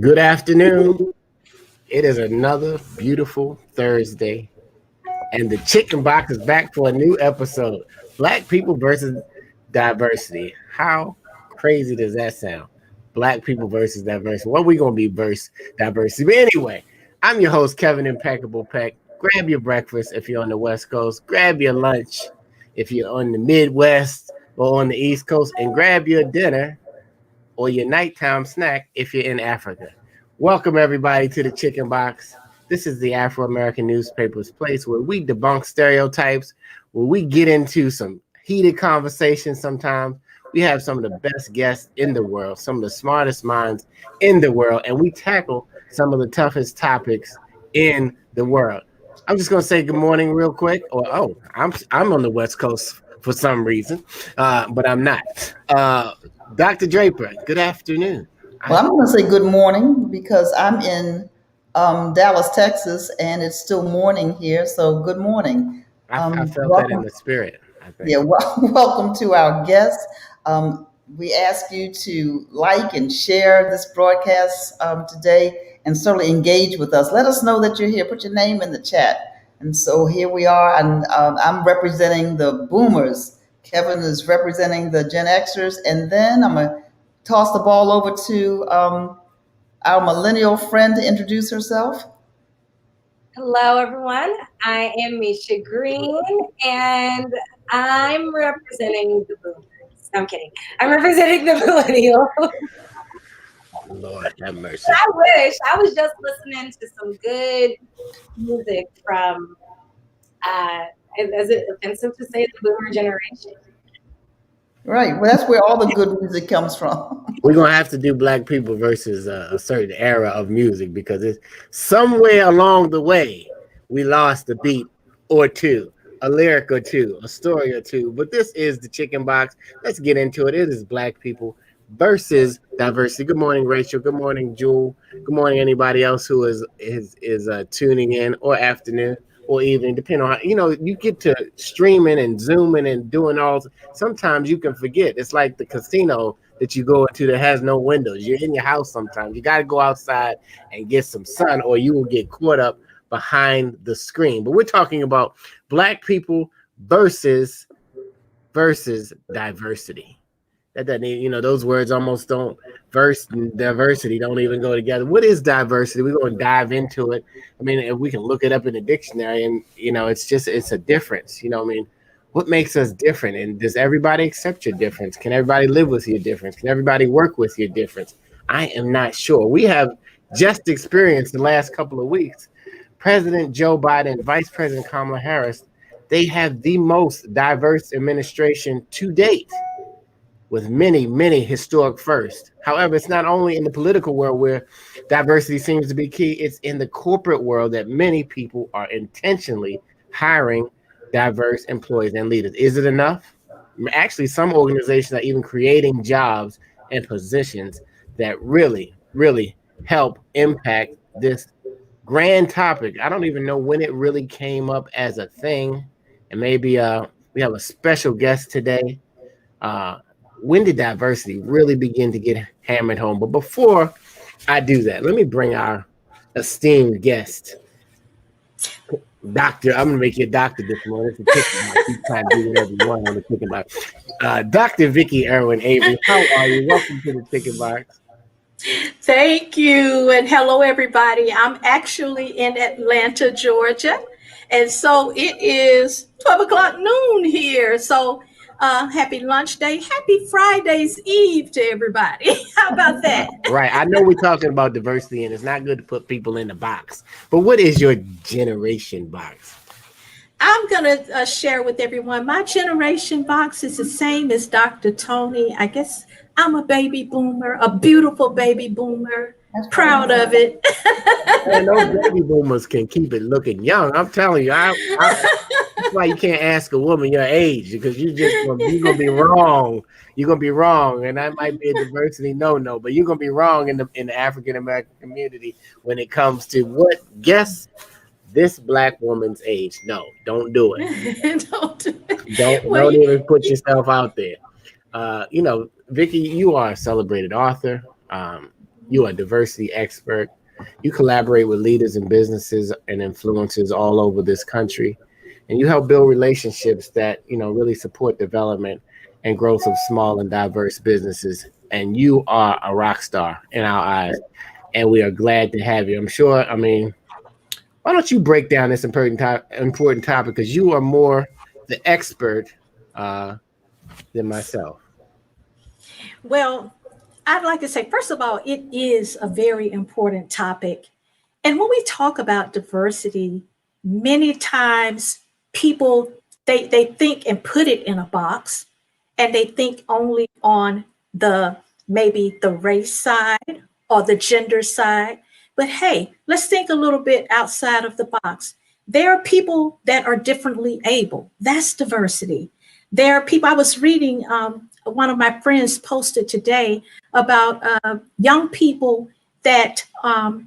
Good afternoon. It is another beautiful Thursday, and the Chicken Box is back for a new episode. Black people versus diversity. How crazy does that sound? Black people versus diversity. What we gonna be versus diversity? But anyway, I'm your host, Kevin Impeccable Peck. Grab your breakfast if you're on the West Coast. Grab your lunch if you're on the Midwest or on the East Coast, and grab your dinner or your nighttime snack if you're in Africa. Welcome, everybody, to the Chicken Box. This is the Afro American newspaper's place where we debunk stereotypes, where we get into some heated conversations sometimes. We have some of the best guests in the world, some of the smartest minds in the world, and we tackle some of the toughest topics in the world. I'm just gonna say good morning real quick. I'm on the West Coast for some reason, but I'm not. Dr. Draper, good afternoon. Well, I'm going to say good morning because I'm in Dallas, Texas, and it's still morning here. So, good morning. I felt that in Welcome. the spirit, I think. Yeah, welcome to our guests. We ask you to like and share this broadcast today, and certainly engage with us. Let us know that you're here. Put your name in the chat. And so here we are, and I'm representing the Boomers. Kevin is representing the Gen Xers, and then I'm gonna toss the ball over to our millennial friend to introduce herself. Hello, everyone. I am Misha Green, and I'm representing the boomers. I'm kidding. I'm representing the millennials. Lord have mercy. I wish. I was just listening to some good music from, is it offensive to say the boomer generation? Right. Well, that's where all the good music comes from. We're gonna have to do black people versus a certain era of music because it's somewhere along the way we lost a beat or two, a lyric or two, a story or two. But this is the Chicken Box. Let's get into it. It is black people versus diversity. Good morning, Rachel. Good morning, Jewel. Good morning, anybody else who is tuning in, or afternoon or evening, depending on how you get to streaming and zooming and doing all. Sometimes you can forget. It's like the casino that you go into that has no windows. You're in your house sometimes. You got to go outside and get some sun, or you will get caught up behind the screen. But we're talking about black people versus diversity. That doesn't, those words almost don't. Verse and diversity don't even go together. What is diversity? We're going to dive into it. I mean, if we can look it up in the dictionary, and it's a difference. What makes us different? And does everybody accept your difference? Can everybody live with your difference? Can everybody work with your difference? I am not sure. We have just experienced the last couple of weeks. President Joe Biden, Vice President Kamala Harris, they have the most diverse administration to date, with many, many historic firsts. However, it's not only in the political world where diversity seems to be key, it's in the corporate world that many people are intentionally hiring diverse employees and leaders. Is it enough? Actually, some organizations are even creating jobs and positions that really, really help impact this grand topic. I don't even know when it really came up as a thing. And maybe we have a special guest today. When did diversity really begin to get hammered home? But before I do that, let me bring our esteemed guest, Doctor. I'm gonna make you a doctor this morning. You trying to do whatever you want on the Chicken Box. Dr. Vicki Irwin Avery, how are you? Welcome to the Chicken Box. Thank you, and hello, everybody. I'm actually in Atlanta, Georgia, and so it is 12 o'clock noon here. So happy lunch day. Happy Friday's Eve to everybody. How about that? Right. I know we're talking about diversity, and it's not good to put people in the box. But what is your generation box? I'm going to share with everyone. My generation box is the same as Dr. Tony. I guess I'm a baby boomer, a beautiful baby boomer. Proud of it. And those baby boomers can keep it looking young. I'm telling you, that's why you can't ask a woman your age, because you're gonna be wrong. You're gonna be wrong, and that might be a diversity no, but you're gonna be wrong in the African American community when it comes to what. Guess this black woman's age. No, don't do it. Don't even put yourself out there. Vicki, you are a celebrated author. You are a diversity expert. You collaborate with leaders and businesses and influencers all over this country, and you help build relationships that really support development and growth of small and diverse businesses. And you are a rock star in our eyes, and we are glad to have you. I'm sure. I mean, why don't you break down this important topic, because you are more the expert than myself. Well, I'd like to say, first of all, it is a very important topic. And when we talk about diversity, many times people they think and put it in a box, and they think only on the maybe the race side or the gender side. But hey, let's think a little bit outside of the box. There are people that are differently able. That's diversity. There are people, I was reading, one of my friends posted today about young people that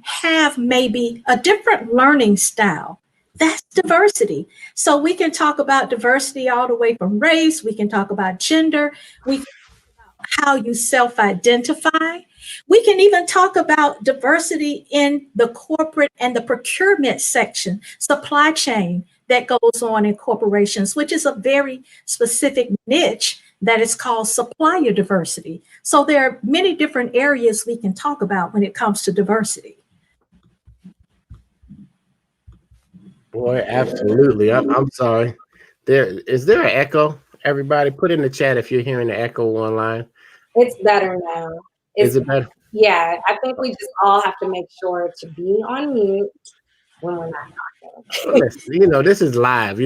have maybe a different learning style. That's diversity. So we can talk about diversity all the way from race. We can talk about gender. We can talk about how you self-identify. We can even talk about diversity in the corporate and the procurement section, supply chain that goes on in corporations, which is a very specific niche that is called supplier diversity. So there are many different areas we can talk about when it comes to diversity. Boy, absolutely. I'm sorry. Is there an echo? Everybody, put in the chat if you're hearing the echo online. It's better now. Is it better? Yeah, I think we just all have to make sure to be on mute when we're not talking. Listen, this is live.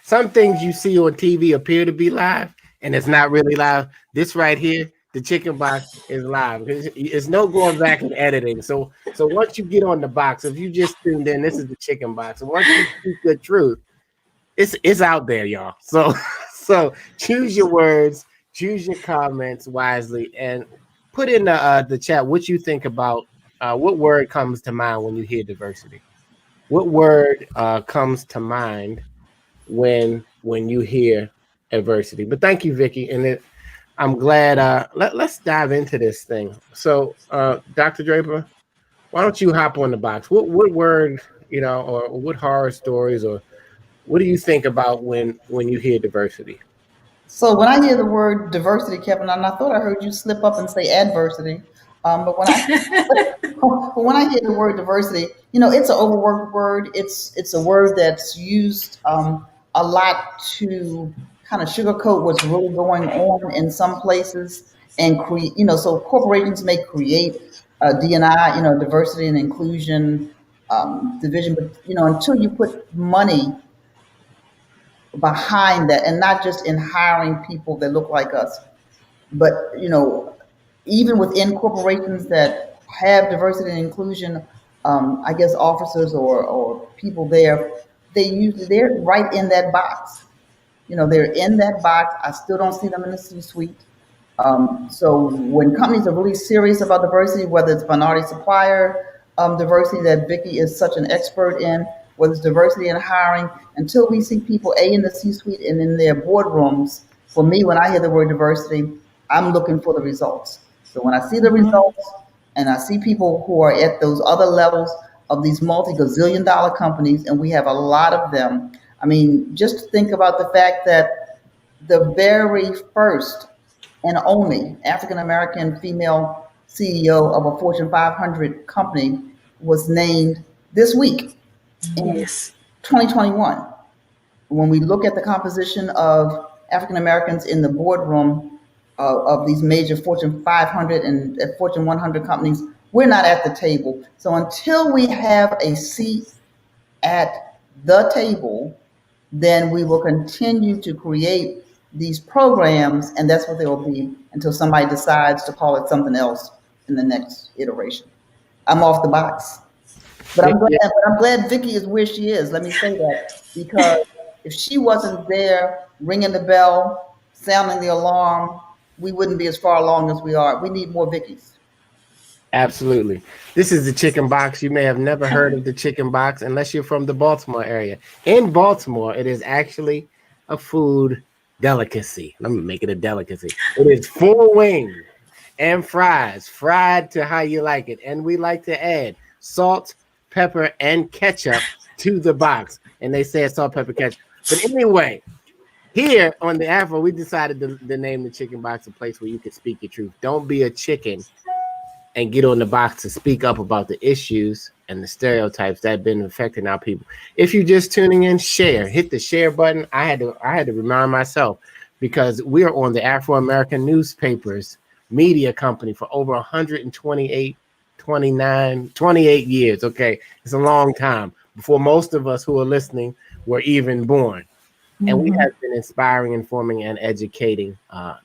Some things you see on TV appear to be live, and it's not really live. This right here, the chicken box, is live. It's no going back and editing. So once you get on the box, if you just tuned in, this is the chicken box. And once you speak the truth, it's out there, y'all. So choose your words, choose your comments wisely, and put in the chat what you think about what word comes to mind when you hear diversity. What word comes to mind when you hear adversity? But thank you, Vicki, and I'm glad. Let's dive into this thing. So, Dr. Draper, why don't you hop on the box? What word, or what horror stories, or what do you think about when you hear diversity? So when I hear the word diversity, Kevin, and I thought I heard you slip up and say adversity, but when I hear the word diversity, it's an overworked word. It's a word that's used a lot to kind of sugarcoat what's really going on in some places, and create. So corporations may create D&I, diversity and inclusion division, but until you put money behind that, and not just in hiring people that look like us, but even within corporations that have diversity and inclusion, I guess officers or people there, they're right in that box. They're in that box. I still don't see them in the C-suite. So when companies are really serious about diversity, whether it's minority supplier diversity that Vicki is such an expert in, whether it's diversity in hiring, until we see people in the C-suite and in their boardrooms, for me, when I hear the word diversity, I'm looking for the results. So when I see the results and I see people who are at those other levels of these multi-gazillion dollar companies, and we have a lot of them, I mean, just think about the fact that the very first and only African-American female CEO of a Fortune 500 company was named this week. Yes. 2021, when we look at the composition of African Americans in the boardroom of these major Fortune 500 and Fortune 100 companies, we're not at the table. So until we have a seat at the table, then we will continue to create these programs, and that's what they will be until somebody decides to call it something else in the next iteration. I'm off the box. But I'm glad Vicki is where she is. Let me say that, because if she wasn't there ringing the bell, sounding the alarm, we wouldn't be as far along as we are. We need more Vickies. Absolutely. This is the Chicken Box. You may have never heard of the Chicken Box unless you're from the Baltimore area. In Baltimore, it is actually a food delicacy. Let me make it a delicacy. It is 4 wings and fries, fried to how you like it. And we like to add salt, pepper, and ketchup to the box. And they say salt, pepper, ketchup. But anyway, here on the Afro, we decided to name the chicken box a place where you can speak your truth. Don't be a chicken and get on the box to speak up about the issues and the stereotypes that have been affecting our people. If you're just tuning in, share. Hit the share button. I had to remind myself because we are on the Afro-American Newspapers media company for over 128 years. Okay, it's a long time before most of us who are listening were even born. And we have been inspiring, informing, and educating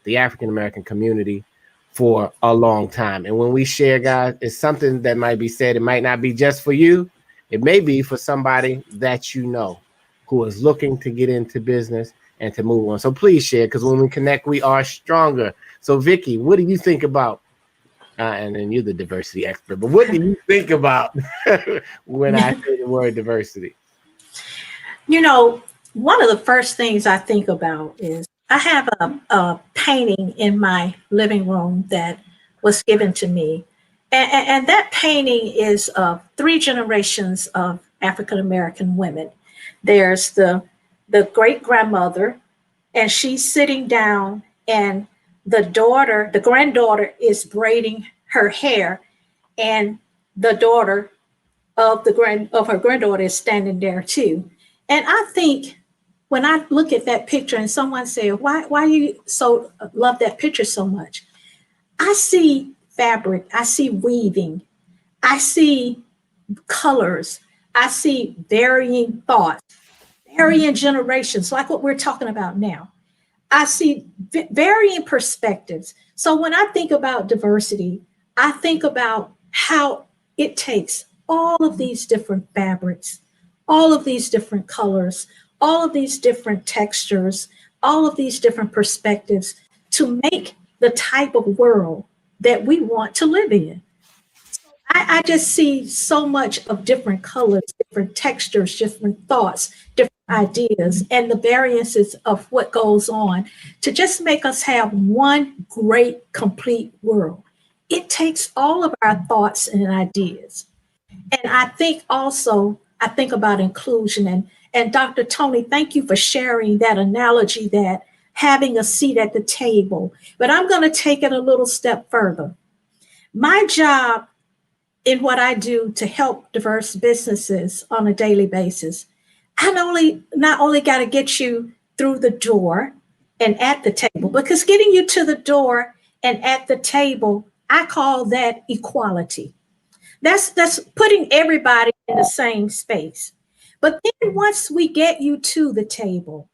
the African-American community for a long time. And when we share, guys, it's something that might be said. It might not be just for you. It may be for somebody that you know who is looking to get into business and to move on. So please share, because when we connect, we are stronger. So Vicky, what do you think about, and then you're the diversity expert, but what do you think about when I say the word diversity? You know, one of the first things I think about is I have a painting in my living room that was given to me. And that painting is of 3 generations of African-American women. There's the great-grandmother, and she's sitting down, and the granddaughter is braiding her hair, and the daughter of her granddaughter is standing there too. And I think when I look at that picture and someone said, why you so love that picture so much? I see fabric, I see weaving, I see colors, I see varying thoughts, varying generations, like what we're talking about now. I see varying perspectives. So when I think about diversity, I think about how it takes all of these different fabrics, all of these different colors, all of these different textures, all of these different perspectives to make the type of world that we want to live in. So I just see so much of different colors, different textures, different thoughts, different ideas, and the variances of what goes on to just make us have one great, complete world. It takes all of our thoughts and ideas. And I think about inclusion. And Dr. Tony, thank you for sharing that analogy that having a seat at the table. But I'm going to take it a little step further. My job in what I do to help diverse businesses on a daily basis, I not only got to get you through the door and at the table, because getting you to the door and at the table, I call that equality. That's putting everybody in the same space. But then once we get you to the table,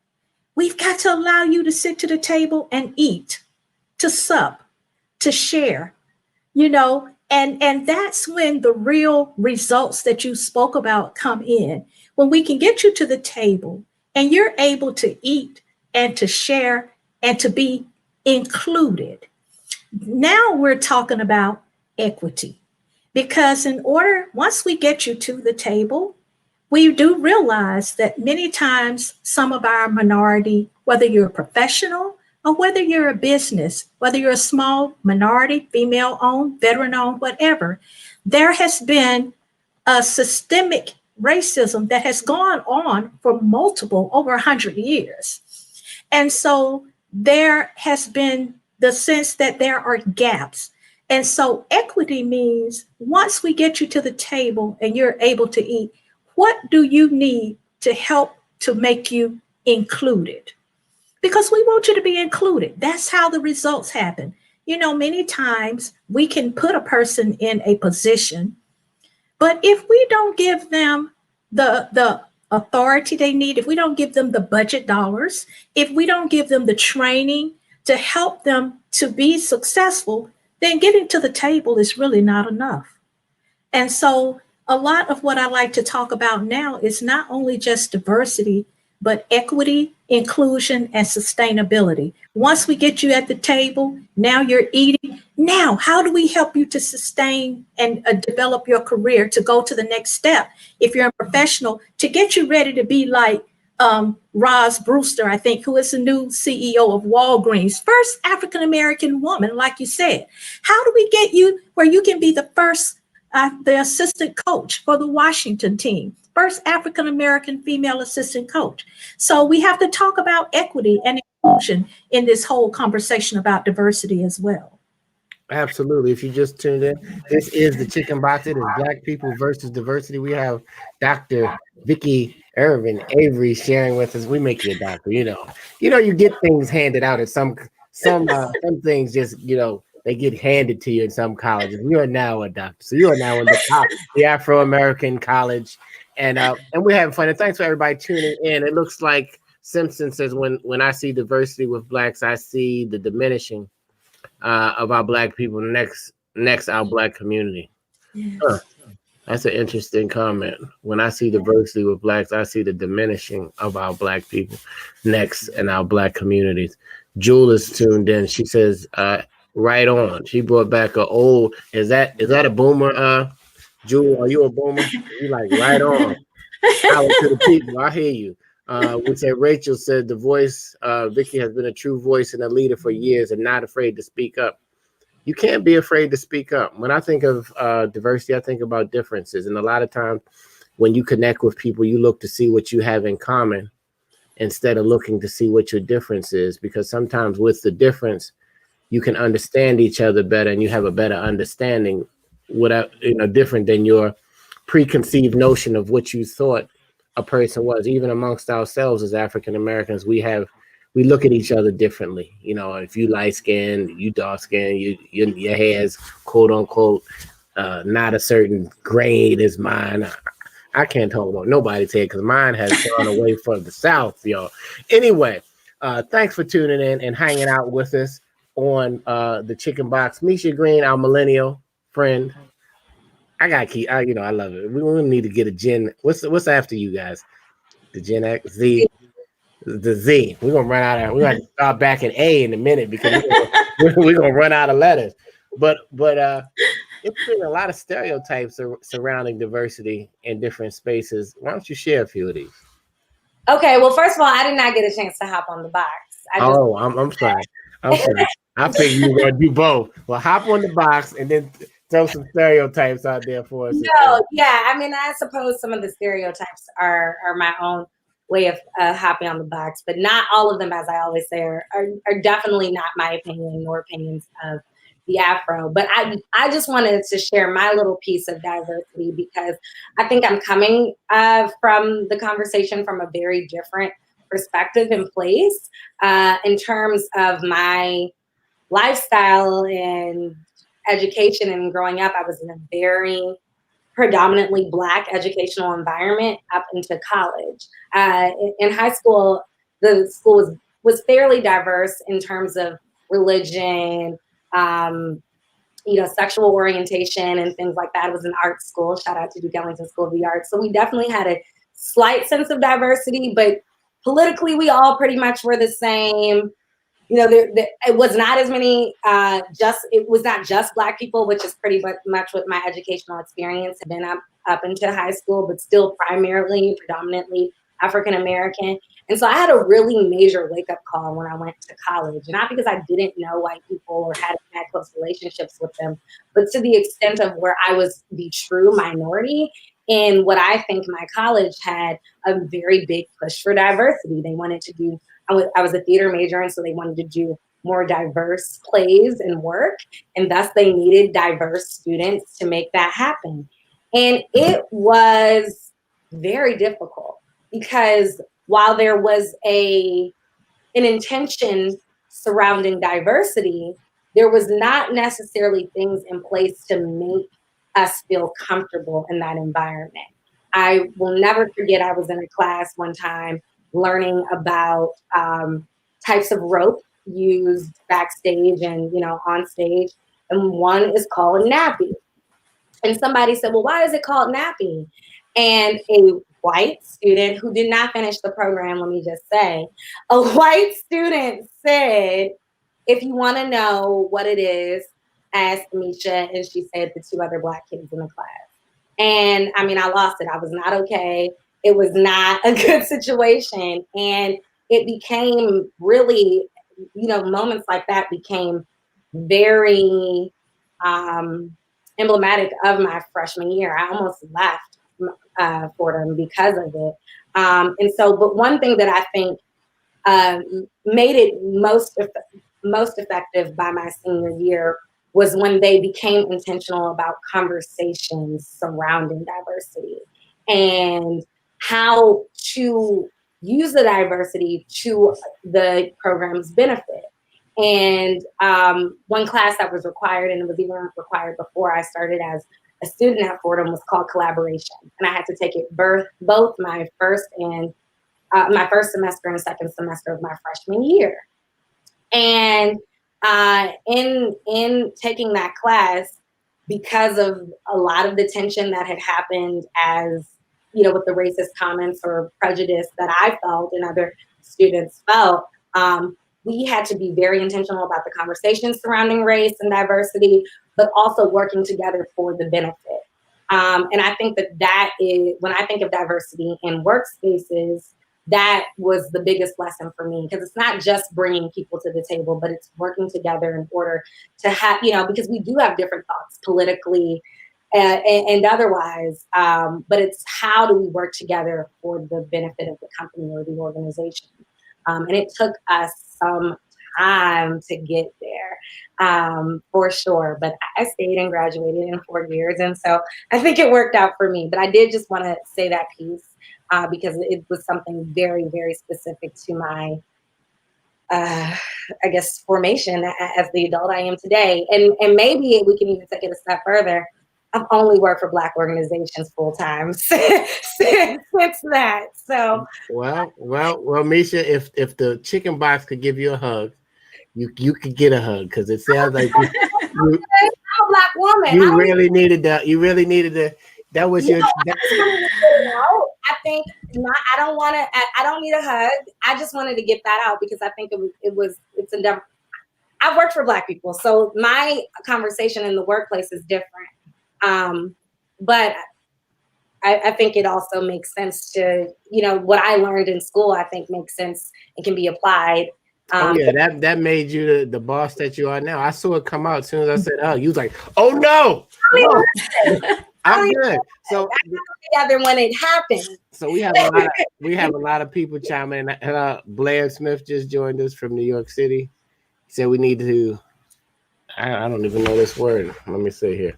we've got to allow you to sit to the table and eat, to sup, to share, and that's when the real results that you spoke about come in. When we can get you to the table and you're able to eat and to share and to be included. Now we're talking about equity. Because once we get you to the table, we do realize that many times some of our minority, whether you're a professional or whether you're a business, whether you're a small minority, female-owned, veteran-owned, whatever, there has been a systemic racism that has gone on for over 100 years. And so there has been the sense that there are gaps. And so equity means once we get you to the table and you're able to eat, what do you need to help to make you included? Because we want you to be included. That's how the results happen. Many times we can put a person in a position, but if we don't give them the authority they need, if we don't give them the budget dollars, if we don't give them the training to help them to be successful, then getting to the table is really not enough. And so a lot of what I like to talk about now is not only just diversity, but equity, inclusion, and sustainability. Once we get you at the table, now you're eating. Now, how do we help you to sustain and develop your career to go to the next step? If you're a professional, to get you ready to be like Roz Brewster, I think, who is the new CEO of Walgreens, first African-American woman, like you said. How do we get you where you can be the first, the assistant coach for the Washington team, first African-American female assistant coach? So we have to talk about equity and inclusion in this whole conversation about diversity as well. Absolutely. If you just tuned in, this is the Chicken Box. It is Black People versus Diversity. We have Dr. Vicki Irvin Avery sharing with us. We make you a doctor, you get things handed out at some things just, they get handed to you in some colleges. You are now a doctor. So you are now in the Afro-American college. And we're having fun. And thanks for everybody tuning in. It looks like Simpson says, when I see diversity with Blacks, I see the diminishing of our Black people next our Black community. Yes. That's an interesting comment. When I see diversity with Blacks, I see the diminishing of our Black people next in our Black communities. Jewel is tuned in. She says, right on. She brought back is that a boomer? Jewel, are you a boomer? You like right on. Out to the people. I hear you. We said Rachel said the voice, Vicki has been a true voice and a leader for years and not afraid to speak up. You can't be afraid to speak up. When I think of diversity, I think about differences. And a lot of times when you connect with people, you look to see what you have in common instead of looking to see what your difference is, because sometimes with the difference, you can understand each other better and you have a better understanding without, different than your preconceived notion of what you thought a person was. Even amongst ourselves as African Americans, we look at each other differently. If you light skinned, you dark skinned, your hair is quote unquote not a certain grade as mine. I can't talk about nobody's hair because mine has gone away from the South, y'all. Anyway, thanks for tuning in and hanging out with us on the Chicken Box. Misha Green, our millennial friend. I gotta keep. I love it. We need to get a Gen. What's after you guys? The Gen X, Z, the Z. We're gonna run out of. We're gonna start back at A in a minute because we're gonna run out of letters. But it's been a lot of stereotypes surrounding diversity in different spaces. Why don't you share a few of these? Okay. Well, first of all, I did not get a chance to hop on the box. I'm sorry. I figured you were gonna do both. Well, hop on the box and then throw some stereotypes out there for us. No, yeah. I mean, I suppose some of the stereotypes are my own way of hopping on the box, but not all of them, as I always say, are definitely not my opinion nor opinions of the Afro. But I just wanted to share my little piece of diversity because I think I'm coming from the conversation from a very different perspective and place in terms of my lifestyle and education and growing up. I was in a very predominantly Black educational environment up into college. In high school, the school was fairly diverse in terms of religion, sexual orientation and things like that. It was an art school. Shout out to Duke Ellington School of the Arts. So we definitely had a slight sense of diversity, but politically we all pretty much were the same. It was not as many, it was not just Black people, which is pretty much what my educational experience had been up into high school, but still predominantly African-American. And so I had a really major wake-up call when I went to college, not because I didn't know white people or had close relationships with them, but to the extent of where I was the true minority. And what I think my college had a very big push for diversity. They wanted to do, I was a theater major, and so they wanted to do more diverse plays and work, and thus they needed diverse students to make that happen. And it was very difficult because while there was an intention surrounding diversity, there was not necessarily things in place to make us feel comfortable in that environment. I will never forget, I was in a class one time learning about types of rope used backstage and on stage, and one is called nappy. And somebody said, well, why is it called nappy? And a white student who did not finish the program, let me just say, a white student said, if you want to know what it is, ask Misha. And she said the two other Black kids in the class. And I mean, I lost it. I was not okay. it was not a good situation. And it became really, moments like that became very emblematic of my freshman year. I almost left Fordham because of it. But one thing that I think made it most effective by my senior year was when they became intentional about conversations surrounding diversity and how to use the diversity to the program's benefit. And one class that was required, and it was even required before I started as a student at Fordham, was called collaboration. And I had to take it both my first semester and second semester of my freshman year. And in taking that class, because of a lot of the tension that had happened with the racist comments or prejudice that I felt and other students felt, we had to be very intentional about the conversations surrounding race and diversity, but also working together for the benefit. And I think that is, when I think of diversity in workspaces, that was the biggest lesson for me, because it's not just bringing people to the table, but it's working together in order to have, because we do have different thoughts politically and otherwise, but it's how do we work together for the benefit of the company or the organization. And it took us some time to get there, for sure. But I stayed and graduated in 4 years. And so I think it worked out for me. But I did just want to say that piece because it was something very, very specific to my, formation as the adult I am today. And maybe we can even take it a step further. I've only worked for Black organizations full time since that. So well, Misha, if the chicken box could give you a hug, you could get a hug, because it sounds like I'm a Black woman. You really needed that. That was your. No, I think not. I don't need a hug. I just wanted to get that out because I think it's endeavor. I've worked for Black people, so my conversation in the workplace is different. But I think it also makes sense to, what I learned in school, I think makes sense and can be applied. That made you the boss that you are now. I saw it come out as soon as I said, "Oh," you was like, "Oh no, I'm good." So together when it happened. So we have a lot of people chiming in. Blair Smith just joined us from New York City. He said we need to. I don't even know this word. Let me see here.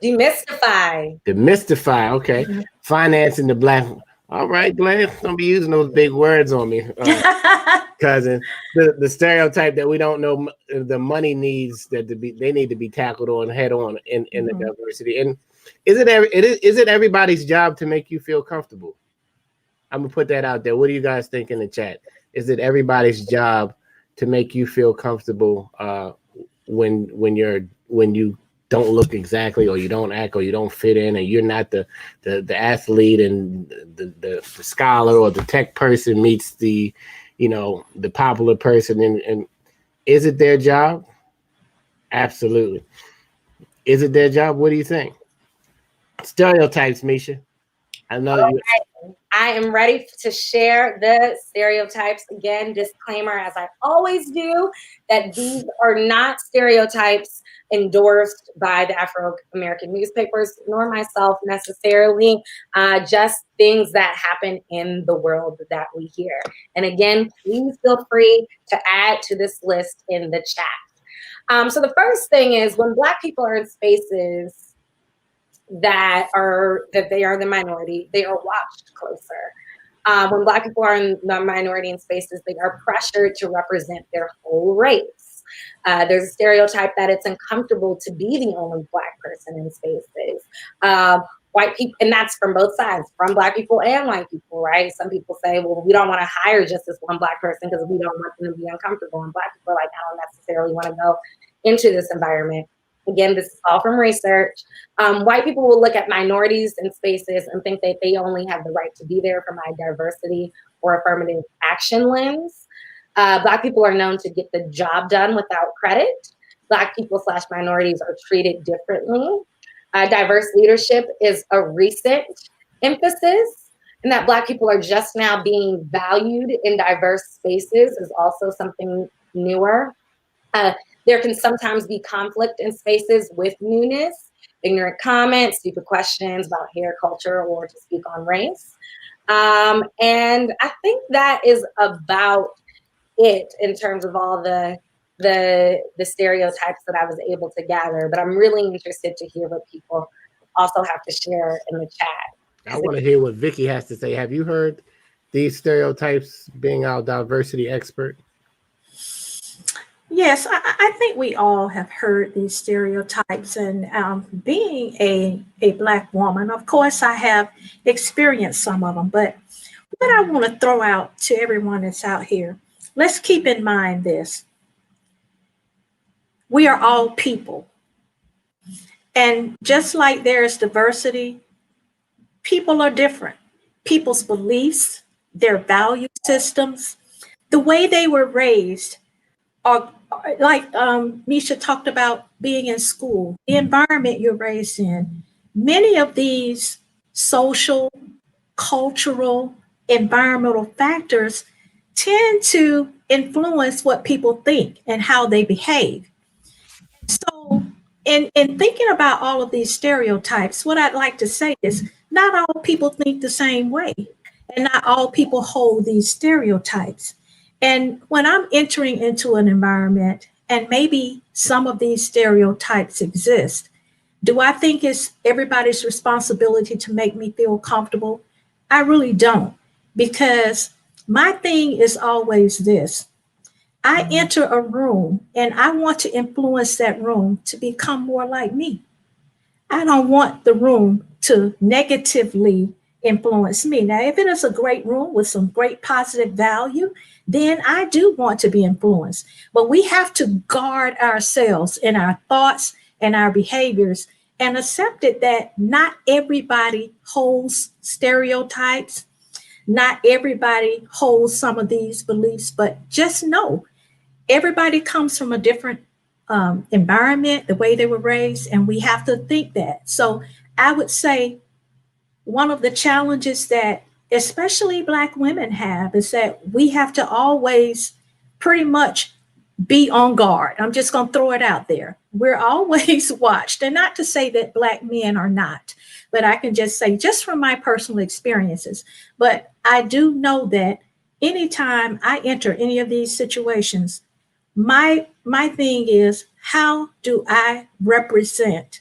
Demystify. Okay. Mm-hmm. Financing the Black. All right, Blair. Don't be using those big words on me, cousin. The stereotype that we don't know the money needs they need to be tackled on head on in the diversity. And is it everybody's job to make you feel comfortable? I'm gonna put that out there. What do you guys think in the chat? Is it everybody's job to make you feel comfortable when you don't look exactly, or you don't act, or you don't fit in, and you're not the athlete and the scholar or the tech person meets the popular person, and is it their job? Absolutely. Is it their job? What do you think? Stereotypes, Misha. I know you. I am ready to share the stereotypes. Again, disclaimer, as I always do, that these are not stereotypes endorsed by the Afro-American newspapers, nor myself necessarily, just things that happen in the world that we hear. And again, please feel free to add to this list in the chat. So the first thing is, when Black people are in spaces that they are the minority, they are watched closer. When Black people are in the minority in spaces, they are pressured to represent their whole race. There's a stereotype that it's uncomfortable to be the only Black person in spaces. White people, and that's from both sides, from Black people and white people, right? Some people say, well, we don't want to hire just this one Black person because we don't want them to be uncomfortable. And Black people are like, I don't necessarily want to go into this environment. Again, this is all from research. White people will look at minorities in spaces and think that they only have the right to be there from a diversity or affirmative action lens. Black people are known to get the job done without credit. Black people / minorities are treated differently. Diverse leadership is a recent emphasis, and that Black people are just now being valued in diverse spaces is also something newer. There can sometimes be conflict in spaces with newness, ignorant comments, stupid questions about hair culture, or to speak on race. And I think that is about it in terms of all the stereotypes that I was able to gather. But I'm really interested to hear what people also have to share in the chat. I want to hear what Vicky has to say. Have you heard these stereotypes, being our diversity expert? Yes, I think we all have heard these stereotypes, and being a Black woman, of course, I have experienced some of them. But what I want to throw out to everyone that's out here, let's keep in mind this. We are all people. And just like there is diversity, people are different. People's beliefs, their value systems, the way they were raised are like Misha talked about being in school, the environment you're raised in. Many of these social, cultural, environmental factors tend to influence what people think and how they behave. So in thinking about all of these stereotypes, what I'd like to say is not all people think the same way, and not all people hold these stereotypes. And when I'm entering into an environment and maybe some of these stereotypes exist, do I think it's everybody's responsibility to make me feel comfortable? I really don't, because my thing is always this. I enter a room and I want to influence that room to become more like me. I don't want the room to negatively influence me. Now, if it is a great room with some great positive value, then I do want to be influenced. But we have to guard ourselves in our thoughts and our behaviors and accept it that not everybody holds stereotypes. Not everybody holds some of these beliefs, but just know everybody comes from a different environment, the way they were raised, and we have to think that. So I would say one of the challenges that especially Black women have is that we have to always pretty much be on guard. I'm just going to throw it out there. We're always watched, and not to say that Black men are not, but I can just say, just from my personal experiences, but I do know that anytime I enter any of these situations, my thing is, how do I represent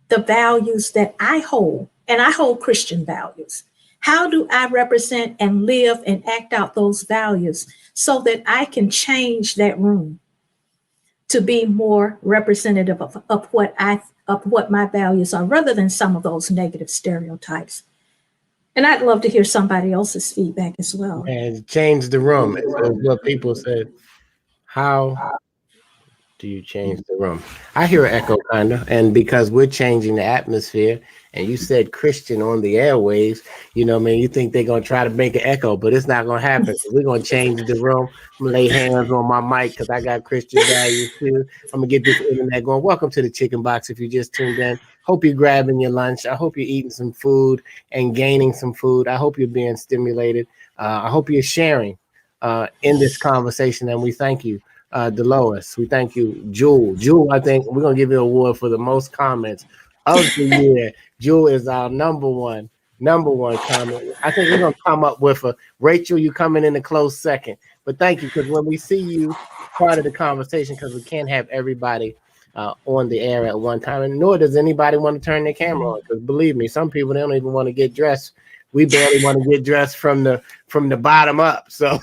the values that I hold? And I hold Christian values. How do I represent and live and act out those values so that I can change that room to be more representative of what my values are, rather than some of those negative stereotypes? And I'd love to hear somebody else's feedback as well. And change the room. It's what people said. How do you change the room? I hear an echo, kind of, and because we're changing the atmosphere, and you said Christian on the airwaves, man, you think they're going to try to make an echo, but it's not going to happen. We're going to change the room. I'm going to lay hands on my mic because I got Christian values too. I'm going to get this internet going. Welcome to the Chicken Box. If you just tuned in, hope you're grabbing your lunch. I hope you're eating some food and gaining some food. I hope you're being stimulated. I hope you're sharing in this conversation, and we thank you. Delois, we thank you. Jewel, I think we're going to give you an award for the most comments of the year. Jewel is our number one comment. I think we're going to come up with a Rachel, you coming in a close second. But thank you, because when we see you part of the conversation, because we can't have everybody on the air at one time, and nor does anybody want to turn their camera on, because believe me, some people, they don't even want to get dressed. We barely want to get dressed from the bottom up. So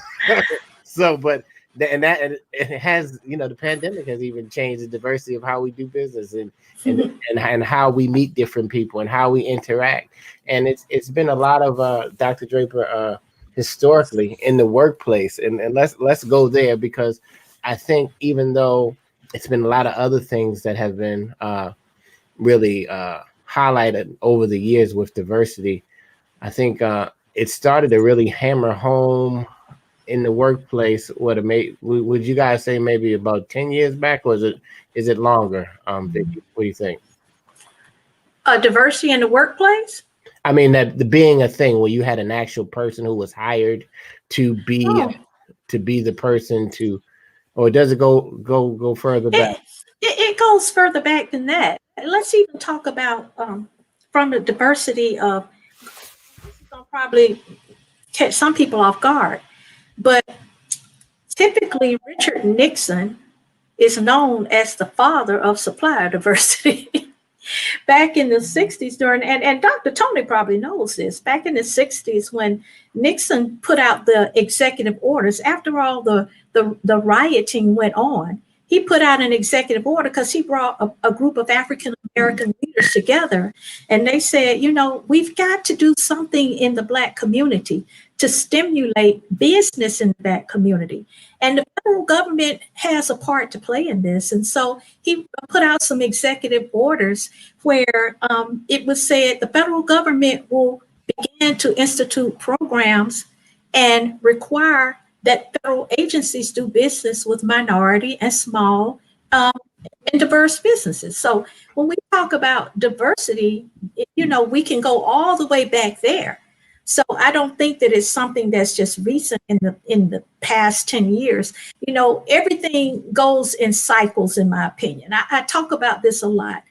but it has, the pandemic has even changed the diversity of how we do business and how we meet different people and how we interact. And it's been a lot of Dr. Draper historically in the workplace, and let's go there, because I think even though it's been a lot of other things that have been really highlighted over the years with diversity, I think it started to really hammer home in the workplace. Would you guys say maybe about 10 years back, or is it longer? Vicky, what do you think? Diversity in the workplace? I mean, that the being a thing where you had an actual person who was hired to be Oh, the person to, or does it go further back? it goes further back than that. Let's even talk about from the diversity of. This is gonna probably catch some people off guard, but typically Richard Nixon is known as the father of supplier diversity. Back in the 60s and Dr. Tony probably knows this, back in the 60s when Nixon put out the executive orders, after all the rioting went on, he put out an executive order because he brought a group of African American leaders together, and they said, we've got to do something in the Black community to stimulate business in that community. And the federal government has a part to play in this. And so he put out some executive orders where it was said the federal government will begin to institute programs and require that federal agencies do business with minority and small and diverse businesses. So when we talk about diversity, we can go all the way back there. So I don't think that it's something that's just recent in the past 10 years. Everything goes in cycles, in my opinion. I talk about this a lot.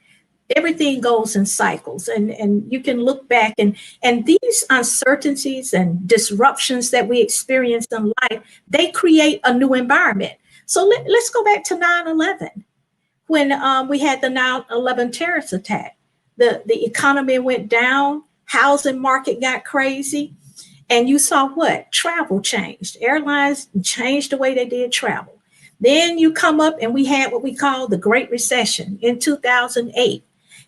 Everything goes in cycles, and you can look back and these uncertainties and disruptions that we experience in life, they create a new environment. So let's go back to 9/11 when we had the 9/11 terrorist attack. The economy went down. Housing market got crazy, and you saw what? Travel changed. Airlines changed the way they did travel. Then you come up and we had what we call the Great Recession in 2008.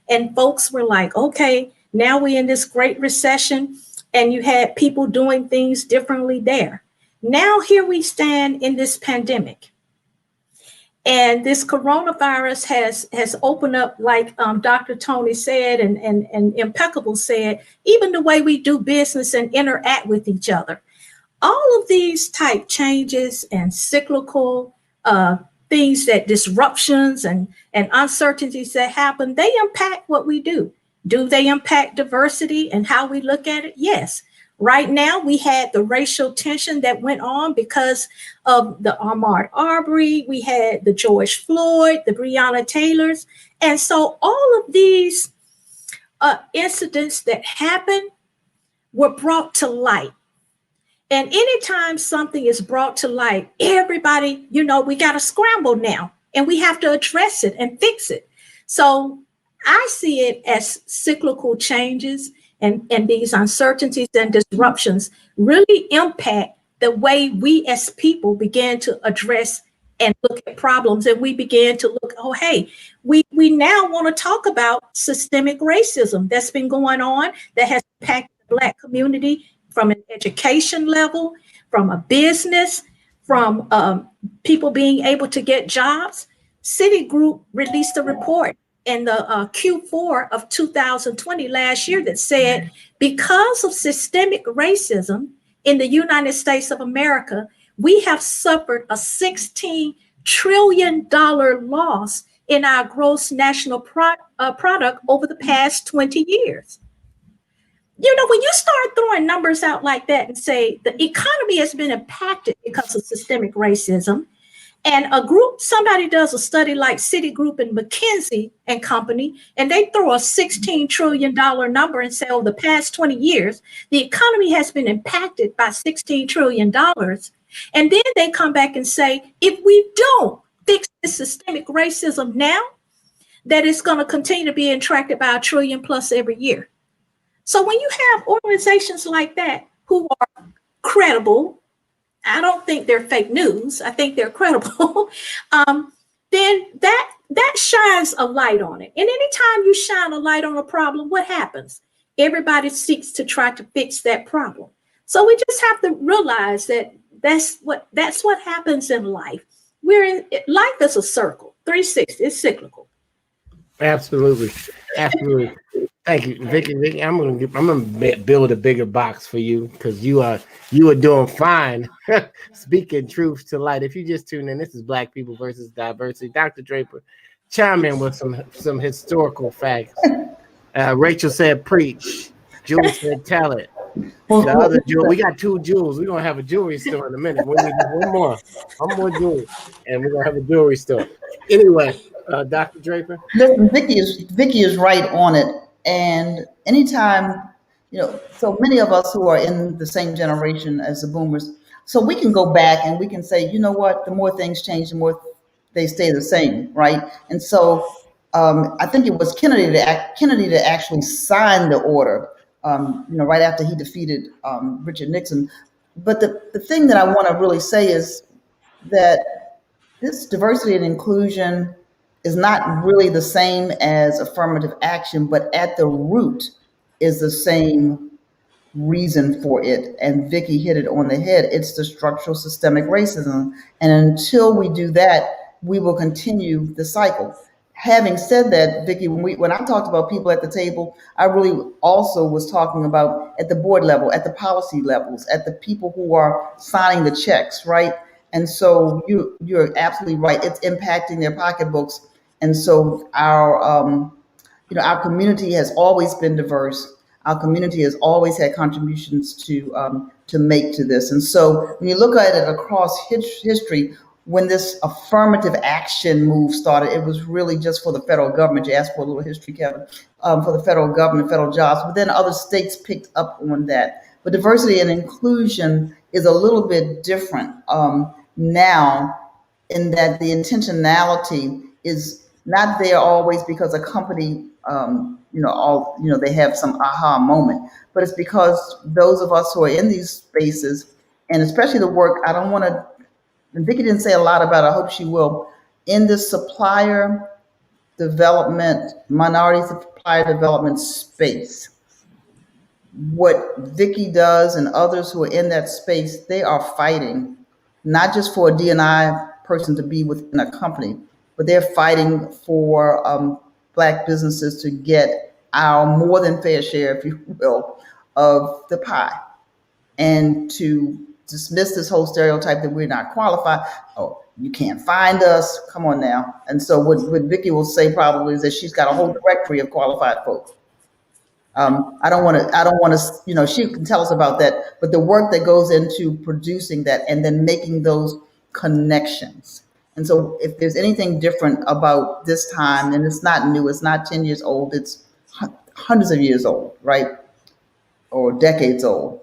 And folks were like, okay, now we're in this Great Recession, and you had people doing things differently there. Now here we stand in this pandemic. And this coronavirus has opened up, like Dr. Tony said, and Impeccable said, even the way we do business and interact with each other. All of these type changes and cyclical things, that disruptions and uncertainties that happen, they impact what we do. Do they impact diversity and how we look at it? Yes. Right now, we had the racial tension that went on because of the Ahmaud Arbery. We had the George Floyd, the Breonna Taylors. And so all of these incidents that happened were brought to light. And anytime something is brought to light, everybody, we got to scramble now, and we have to address it and fix it. So I see it as cyclical changes. And these uncertainties and disruptions really impact the way we as people began to address and look at problems. And we began to look, oh, hey, we now want to talk about systemic racism that's been going on, that has impacted the Black community from an education level, from a business, from people being able to get jobs. Citigroup released a report in the Q4 of 2020 last year that said, because of systemic racism in the United States of America, we have suffered a $16 trillion loss in our gross national product over the past 20 years. When you start throwing numbers out like that and say the economy has been impacted because of systemic racism, and somebody does a study like Citigroup and McKinsey and Company, and they throw a $16 trillion number and say, over the past 20 years, the economy has been impacted by $16 trillion. And then they come back and say, if we don't fix this systemic racism now, that it's going to continue to be attracted by $1 trillion plus every year. So when you have organizations like that who are credible, I don't think they're fake news, I think they're credible, then that shines a light on it. And anytime you shine a light on a problem, what happens? Everybody seeks to try to fix that problem. So we just have to realize that that's what happens in life. Life is a circle, 360, it's cyclical. Absolutely. Thank you, Vicky. I'm gonna build a bigger box for you because you are doing fine. Speaking truth to light. If you just tune in, this is Black People versus Diversity. Dr. Draper, chime in with some historical facts. Rachel said, "Preach." Jules said, "Tell it." Well, The other jewel, we got 2 jewels. We're gonna have a jewelry store in a minute. We need one more jewel, and we're gonna have a jewelry store. Anyway, Dr. Draper. listen, Vicky is right on it. And anytime, so many of us who are in the same generation as the boomers, so we can go back and we can say, you know what, the more things change, the more they stay the same, right? And so I think it was Kennedy to actually sign the order, right after he defeated Richard Nixon. But the thing that I want to really say is that this diversity and inclusion is not really the same as affirmative action, but at the root is the same reason for it. And Vicky hit it on the head. It's the structural systemic racism. And until we do that, we will continue the cycle. Having said that, Vicky, when I talked about people at the table, I really also was talking about at the board level, at the policy levels, at the people who are signing the checks, right? And so you're absolutely right. It's impacting their pocketbooks. And so our community has always been diverse. Our community has always had contributions to make to this. And so when you look at it across history, when this affirmative action move started, it was really just for the federal government. You asked for a little history, Kevin, for the federal government, federal jobs, but then other states picked up on that. But diversity and inclusion is a little bit different now, in that the intentionality is not there always because a company, they have some aha moment, but it's because those of us who are in these spaces, and especially the work, and Vicki didn't say a lot about it, I hope she will, in this supplier development, minority supplier development space. What Vicki does and others who are in that space, they are fighting, not just for a D&I person to be within a company, but they're fighting for Black businesses to get our more than fair share, if you will, of the pie, and to dismiss this whole stereotype that we're not qualified. Oh, you can't find us. Come on now. And so what Vicki will say probably is that she's got a whole directory of qualified folks. I don't want to, she can tell us about that, but the work that goes into producing that and then making those connections. And so if there's anything different about this time, and it's not new, it's not 10 years old, it's hundreds of years old, right? Or decades old,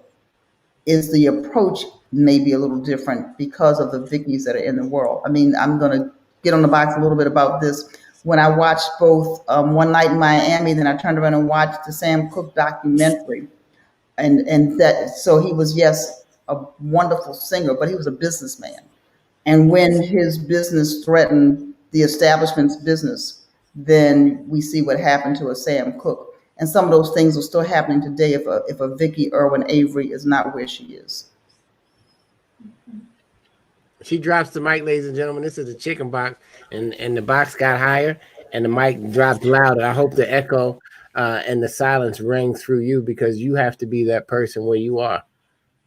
is the approach maybe a little different because of the Vickies that are in the world. I mean, I'm going to get on the box a little bit about this. When I watched both One Night in Miami, then I turned around and watched the Sam Cooke documentary. And that, so he was, yes, a wonderful singer, but he was a businessman. And when his business threatened the establishment's business, then we see what happened to a Sam Cooke. And some of those things are still happening today if a Vicki Irwin Avery is not where she is. She drops the mic, ladies and gentlemen. This is a chicken box, and the box got higher, and the mic dropped louder. I hope the echo and the silence rang through you, because you have to be that person where you are.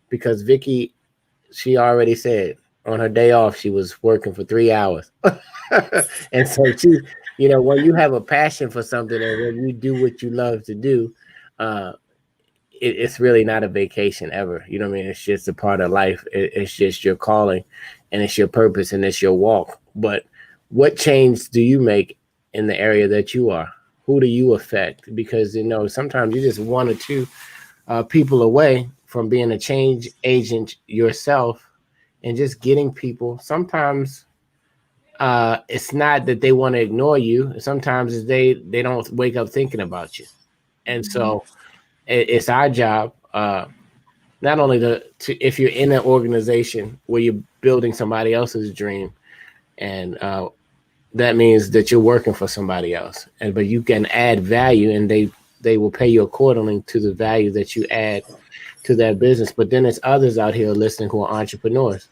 Because Vicki, she already said on her day off, she was working for 3 hours. And so she, when you have a passion for something and when you do what you love to do, it's really not a vacation ever. You know what I mean? It's just a part of life. It's just your calling, and it's your purpose, and it's your walk. But what change do you make in the area that you are? Who do you affect? Because, sometimes you're just one or two people away from being a change agent yourself, and just getting people. Sometimes it's not that they want to ignore you. Sometimes it's they don't wake up thinking about you. And so it's our job, not only to if you're in an organization where you're building somebody else's dream, and that means that you're working for somebody else, but you can add value, and they will pay you accordingly to the value that you add to that business. But then there's others out here listening who are entrepreneurs,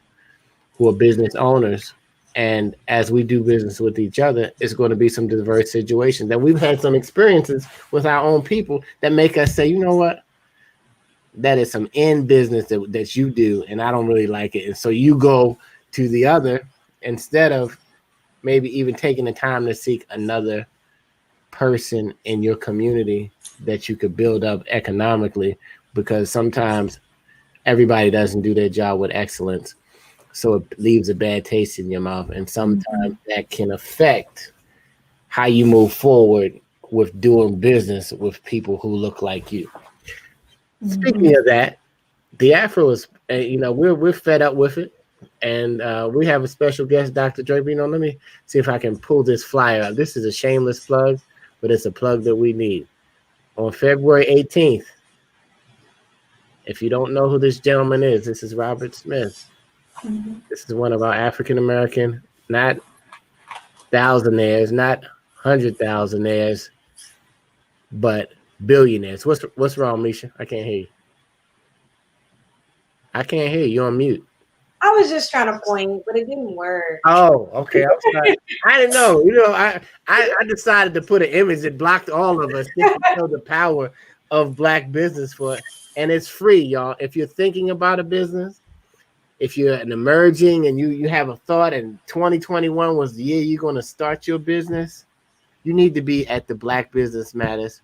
who are business owners. And as we do business with each other, it's going to be some diverse situations that we've had some experiences with our own people that make us say, you know what, that is some in business that you do, and I don't really like it. And so you go to the other instead of maybe even taking the time to seek another person in your community that you could build up economically, because sometimes everybody doesn't do their job with excellence. So it leaves a bad taste in your mouth. And sometimes that can affect how you move forward with doing business with people who look like you. Speaking of that, the Afro is, we're fed up with it. And we have a special guest, Dr. Draper. Let me see if I can pull this flyer up. This is a shameless plug, but it's a plug that we need. On February 18th, if you don't know who this gentleman is, this is Robert Smith. This is one of our African-American, not thousandaires, not 100,000aires, but billionaires. What's wrong, Misha? I can't hear you. I can't hear you. You're on mute. I was just trying to point, but it didn't work. Oh, okay. I'm sorry. I didn't know. I decided to put an image that blocked all of us just to show the power of Black business and it's free, y'all. If you're thinking about a business, if you're an emerging and you have a thought and 2021 was the year you're going to start your business, you need to be at the Black Business Matters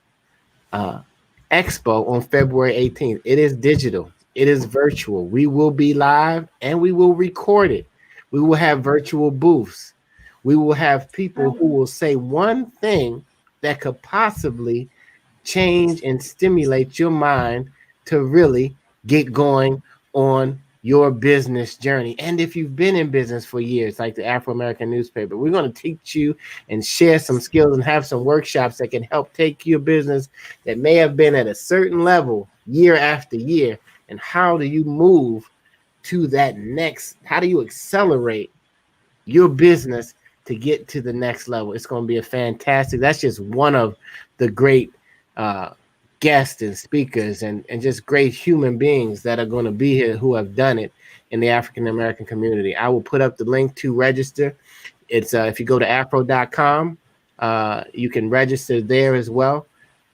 Expo on February 18th. It is digital. It is virtual. We will be live and we will record it. We will have virtual booths. We will have people who will say one thing that could possibly change and stimulate your mind to really get going on your business journey. And if you've been in business for years, like the Afro-American newspaper, we're going to teach you and share some skills and have some workshops that can help take your business that may have been at a certain level year after year. And how do you move to that next? How do you accelerate your business to get to the next level? It's going to be a fantastic. That's just one of the great guests and speakers and just great human beings that are going to be here who have done it in the African American community. I will put up the link to register. It's if you go to afro.com, you can register there as well.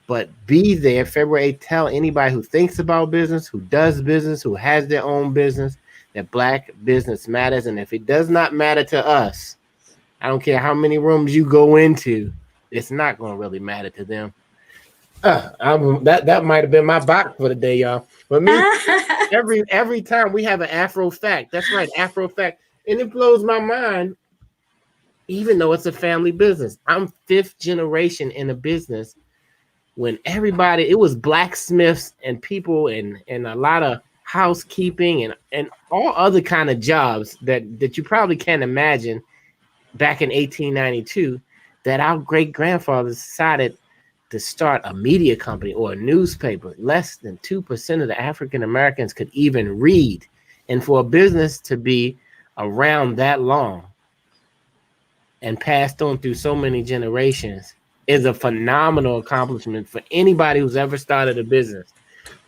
But be there February 8th. Tell anybody who thinks about business, who does business, who has their own business, that Black business matters. And if it does not matter to us, I don't care how many rooms you go into, it's not going to really matter to them. That might have been my box for the day, y'all. But me, every time we have an Afro fact. That's right, Afro fact. And it blows my mind, even though it's a family business. I'm 5th generation in a business. When everybody, it was blacksmiths and people and a lot of housekeeping and all other kind of jobs that you probably can't imagine back in 1892, that our great grandfathers decided to start a media company or a newspaper. Less than 2% of the African Americans could even read. And for a business to be around that long and passed on through so many generations is a phenomenal accomplishment for anybody who's ever started a business.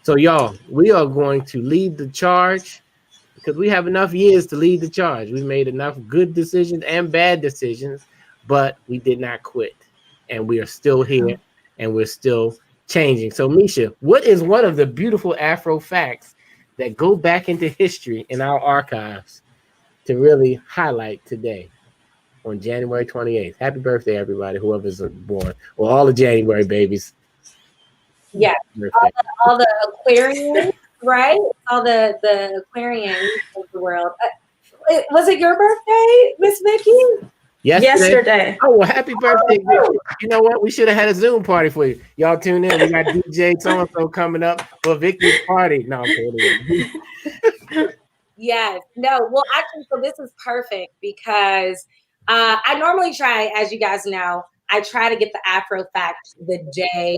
So y'all, we are going to lead the charge because we have enough years to lead the charge. We made enough good decisions and bad decisions, but we did not quit. And we are still here and we're still changing. So Misha, what is one of the beautiful Afro facts that go back into history in our archives to really highlight today? On January 28th. Happy birthday, everybody, whoever's born, or all the January babies. Yeah, all the Aquarians, right? All the Aquarians of the world. Was it your birthday, Miss Vicky? Yesterday. Oh, well, happy birthday, Vicky. You know what? We should have had a Zoom party for you. Y'all tune in. We got DJ so-and-so coming up for Vicky's party. No, I'm kidding. Yes. No. Well, actually, so this is perfect because I normally try, as you guys know, I try to get the Afro fact the day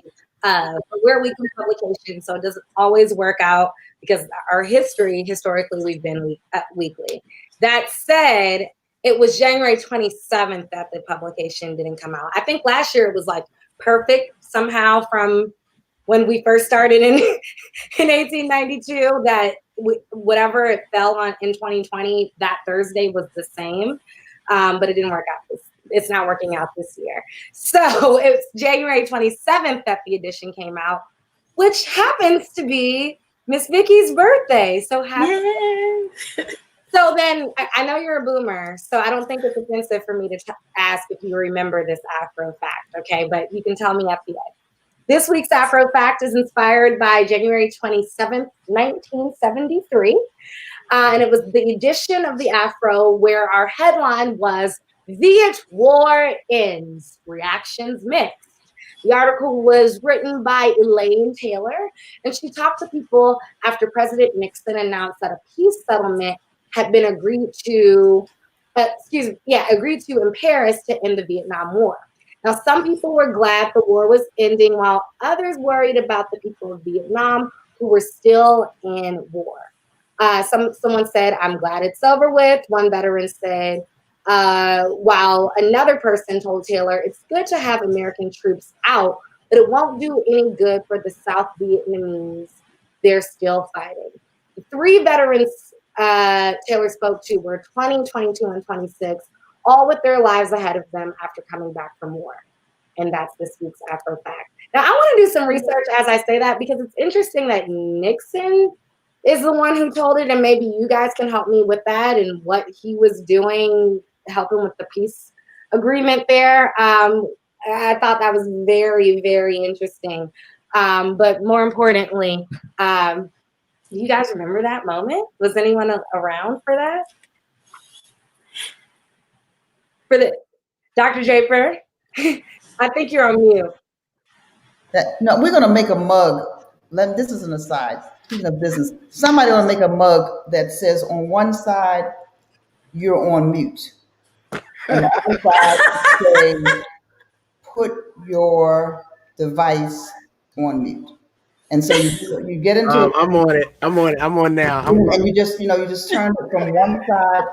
we're a weekly publication, so it doesn't always work out because our historically, we've been weekly. That said, it was January 27th that the publication didn't come out. I think last year it was like perfect somehow from when we first started in 1892 that whatever it fell on in 2020, that Thursday was the same. But it didn't work out. It's not working out this year. So it's January 27th that the edition came out, which happens to be Miss Vicky's birthday. So happy. So then I know you're a boomer, so I don't think it's offensive for me to ask if you remember this Afro fact, okay? But you can tell me at the end. This week's Afro fact is inspired by January 27th, 1973. And it was the edition of the Afro where our headline was Viet War Ends, Reactions Mixed. The article was written by Elaine Taylor, and she talked to people after President Nixon announced that a peace settlement had been agreed to in Paris to end the Vietnam War. Now, some people were glad the war was ending, while others worried about the people of Vietnam who were still in war. Someone said, "I'm glad it's over with." One veteran said, while another person told Taylor, "It's good to have American troops out, but it won't do any good for the South Vietnamese. They're still fighting." The three veterans Taylor spoke to were 20, 22, and 26, all with their lives ahead of them after coming back from war. And that's this week's Afro fact. Now, I want to do some research as I say that, because it's interesting that Nixon is the one who told it, and maybe you guys can help me with that and what he was doing, helping with the peace agreement there. I thought that was very, very interesting. But more importantly, do you guys remember that moment? Was anyone around for that? For the Dr. Draper, I think you're on mute. No, we're going to make a mug. This is an aside. Speaking of business, somebody will make a mug that says on one side, "You're on mute." And the other side say, "Put your device on mute." And so you get into it. I'm on it. I'm on now. And you just turn it from one side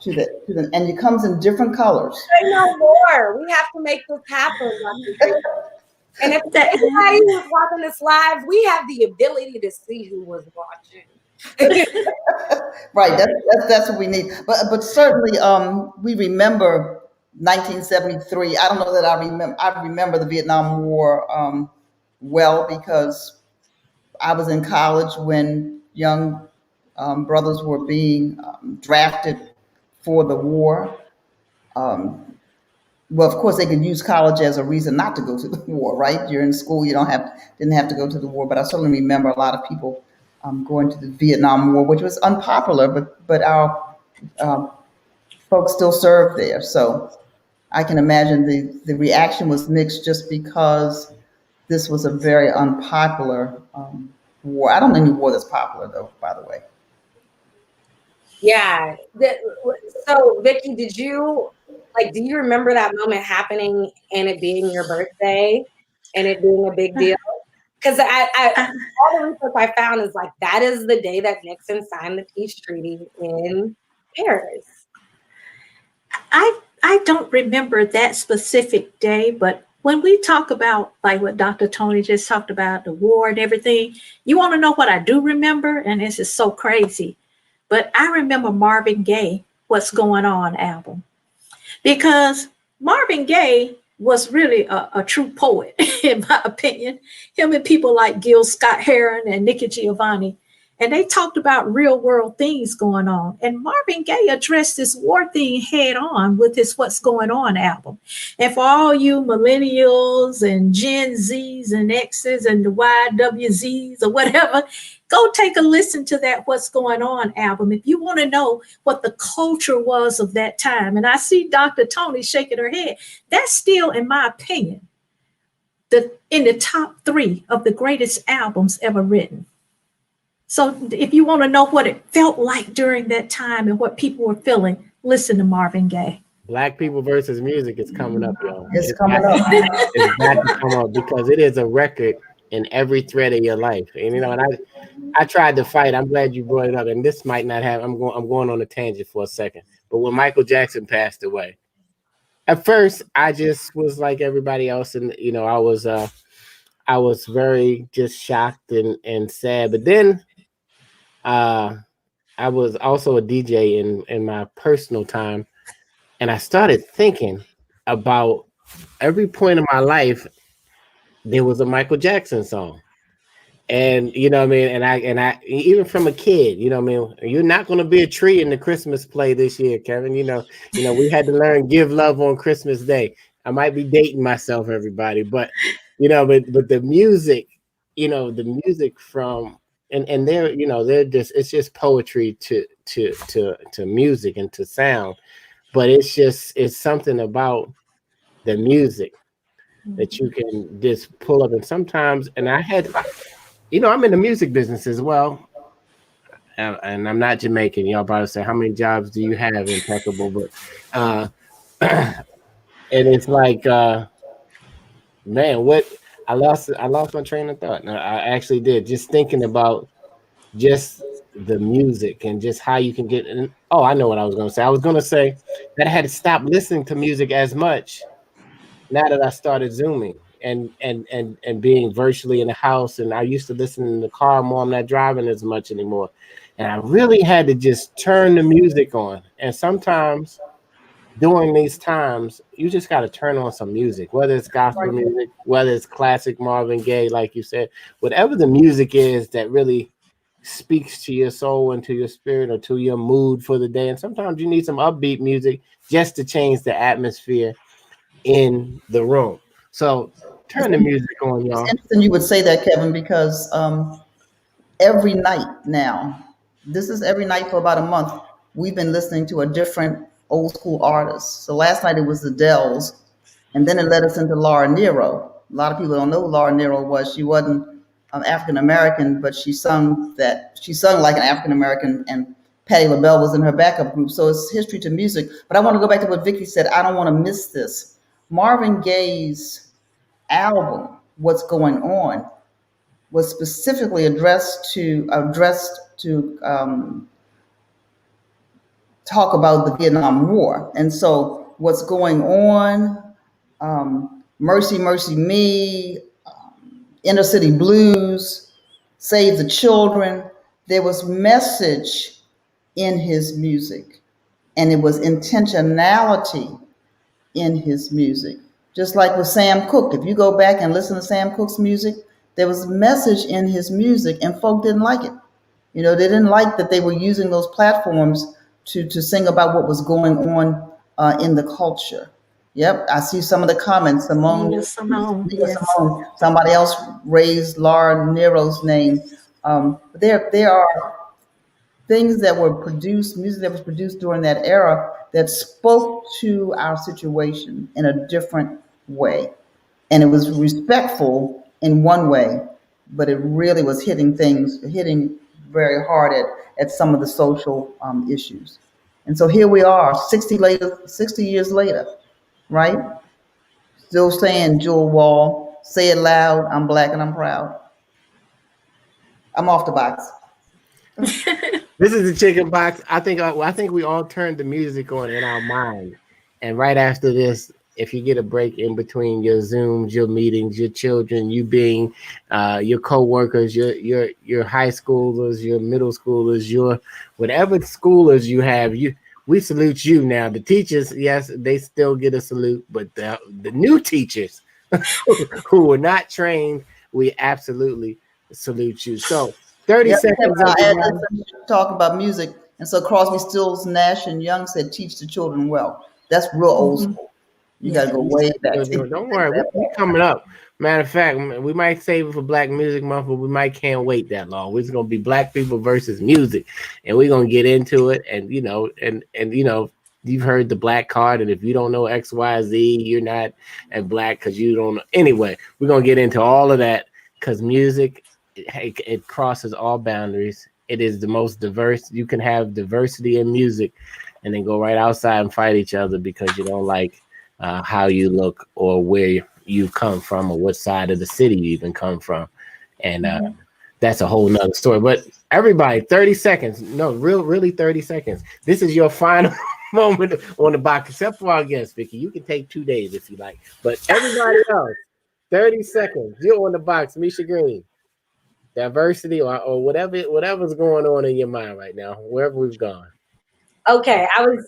to the, and it comes in different colors. Say no more. We have to make this happen. And if anybody who's watching this live, we have the ability to see who was watching. Right, that's what we need. But certainly, we remember 1973. I don't know that I remember the Vietnam War well, because I was in college when young brothers were being drafted for the war. Well, of course, they could use college as a reason not to go to the war, right? You're in school, you didn't have to go to the war. But I certainly remember a lot of people going to the Vietnam War, which was unpopular, but our folks still served there. So I can imagine the reaction was mixed, just because this was a very unpopular war. I don't know any war that's popular, though, by the way. Yeah. So, Vicki, do you remember that moment happening and it being your birthday and it being a big deal? Because all the research I found is like, that is the day that Nixon signed the peace treaty in Paris. I don't remember that specific day, but when we talk about like what Dr. Tony just talked about, the war and everything, you want to know what I do remember? And this is so crazy, but I remember Marvin Gaye, What's Going On album, because Marvin Gaye was really a true poet, in my opinion. Him and people like Gil Scott-Heron and Nikki Giovanni, and they talked about real world things going on. And Marvin Gaye addressed this war thing head on with his What's Going On album. And for all you millennials and Gen Zs and Xs and the YWZs or whatever, go take a listen to that What's Going On album if you want to know what the culture was of that time. And I see Dr. Tony shaking her head. That's still, in my opinion, in the top 3 of the greatest albums ever written. So if you want to know what it felt like during that time and what people were feeling, listen to Marvin Gaye. Black people versus music is coming up, y'all. It's coming up. It's got to come up, because it is a record in every thread of your life. And and I tried to fight. I'm glad you brought it up. And this might not have. I'm going on a tangent for a second. But when Michael Jackson passed away, at first I just was like everybody else, and I was very just shocked and sad. But then I was also a DJ in my personal time, and I started thinking about every point of my life there was a Michael Jackson song. And you know what I mean, and I even from a kid, you know what I mean, you're not going to be a tree in the Christmas play this year, Kevin. We had to learn give love on Christmas Day. I might be dating myself, everybody, but but the music, the music from and they're just it's just poetry to music and to sound, but it's something about the music that you can just pull up. And sometimes, and I'm in the music business as well, and I'm not Jamaican. Y'all probably say, how many jobs do you have? Impeccable. But and it's like, man, what I lost my train of thought. No, I actually did, just thinking about just the music and just how you can get in. Oh, I know what I was going to say. I was going to say that I had to stop listening to music as much now that I started Zooming and being virtually in the house. And I used to listen in the car more. I'm not driving as much anymore. And I really had to just turn the music on. And sometimes during these times, you just got to turn on some music, whether it's gospel music, whether it's classic Marvin Gaye, like you said, whatever the music is that really speaks to your soul and to your spirit or to your mood for the day. And sometimes you need some upbeat music just to change the atmosphere in the room. So turn the music on, y'all. It's interesting you would say that, Kevin, because every night now, this is every night for about a month, we've been listening to a different old school artist. So last night it was the Dells, and then it led us into Laura Nyro. A lot of people don't know who Laura Nyro was. She wasn't African American, but she sung like an African American, and Patti LaBelle was in her backup group. So it's history to music. But I want to go back to what Vicki said. I don't want to miss this. Marvin Gaye's album, What's Going On, was specifically addressed to talk about the Vietnam War. And so What's Going On, Mercy, Mercy Me, Inner City Blues, Save the Children, there was message in his music, and it was intentionality in his music. Just like with Sam Cooke, if you go back and listen to Sam Cooke's music, there was message in his music, and folk didn't like it. They didn't like that they were using those platforms to sing about what was going on in the culture. Yep, I see some of the comments. Simone, Yes, Simone. Simone. Somebody else raised Laura Nyro's name. There are things that were produced, music that was produced during that era that spoke to our situation in a different way. And it was respectful in one way, but it really was hitting very hard at some of the social issues. And so here we are, 60 years later, right? Still saying, Jewel Wall, say it loud, I'm black and I'm proud. I'm off the box. This is the chicken box. I think we all turned the music on in our mind. And right after this, if you get a break in between your Zooms, your meetings, your children, you being your co-workers, your high schoolers, your middle schoolers, your whatever schoolers you have, we salute you now. The teachers, yes, they still get a salute, but the new teachers who were not trained, we absolutely salute you. So 30 seconds. Talk about music. And so Crosby, Stills, Nash, and Young said, teach the children well. That's real old school. You got to go way back. Don't worry, we're coming up. Matter of fact, we might save it for Black Music Month, but we can't wait that long. We're going to be Black people versus music, and we're going to get into it. And, you've heard the Black card, and if you don't know X, Y, Z, you're not at Black because you don't know. Anyway, we're going to get into all of that because music, it crosses all boundaries. It is the most diverse. You can have diversity in music and then go right outside and fight each other because you don't like how you look or where you've come from or what side of the city you even come from. And that's a whole nother story. But everybody, 30 seconds. No, really 30 seconds. This is your final moment on the box, except for our guest, Vicki. You can take 2 days if you like. But everybody else, 30 seconds. You're on the box, Misha Green. Diversity or whatever's going on in your mind right now, wherever we've gone. Okay, I was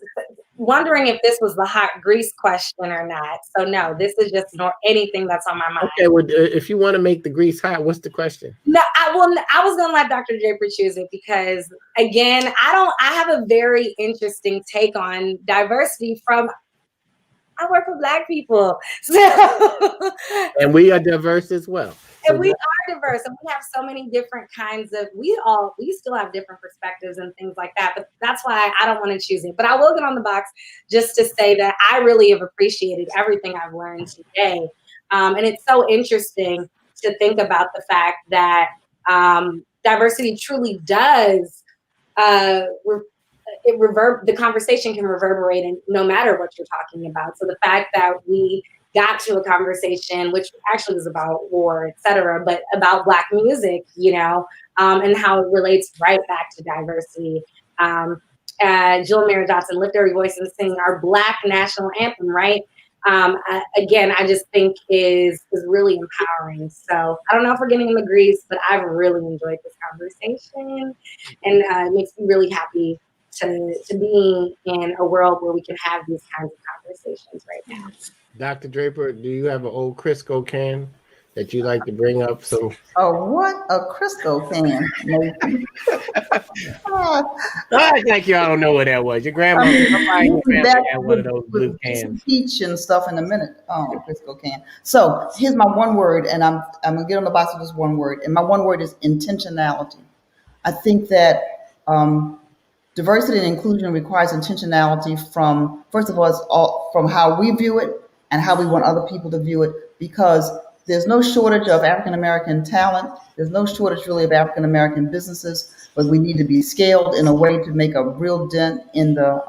wondering if this was the hot grease question or not. So no, this is just anything that's on my mind. Okay, well, if you want to make the grease hot, what's the question? No, I was gonna let Dr. Draper choose it because again, I have a very interesting take on diversity from I work with Black people. So And we are diverse as well. and we are diverse and we have so many different kinds of we still have different perspectives and things like that. But that's why I don't want to choose it. But I will get on the box just to say that I really have appreciated everything I've learned today. And it's so interesting to think about the fact that diversity truly does the conversation can reverberate in no matter what you're talking about. So the fact that we got to a conversation, which actually was about war, et cetera, but about Black music, and how it relates right back to diversity. Jill Mary Johnson, Lift Every Voice and Sing our Black national anthem, right? Again, I just think is really empowering. So I don't know if we're getting in the grease, but I've really enjoyed this conversation, and it makes me really happy to be in a world where we can have these kinds of conversations right now. Dr. Draper, do you have an old Crisco can that you like to bring up? So, What a Crisco can. I think y'all don't know what that was. Your grandma, had one of those blue cans. Peach and stuff in a minute. Crisco can. So here's my one word, and I'm gonna get on the box with this one word, and my one word is intentionality. I think that diversity and inclusion requires intentionality from, first of all, from how we view it and how we want other people to view it, because there's no shortage of African-American talent. There's no shortage really of African-American businesses, but we need to be scaled in a way to make a real dent in the,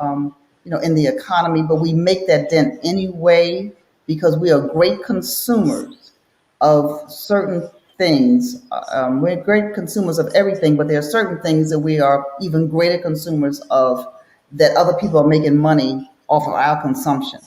in the economy. But we make that dent anyway because we are great consumers of certain things. We're great consumers of everything, but there are certain things that we are even greater consumers of that other people are making money off of our consumption.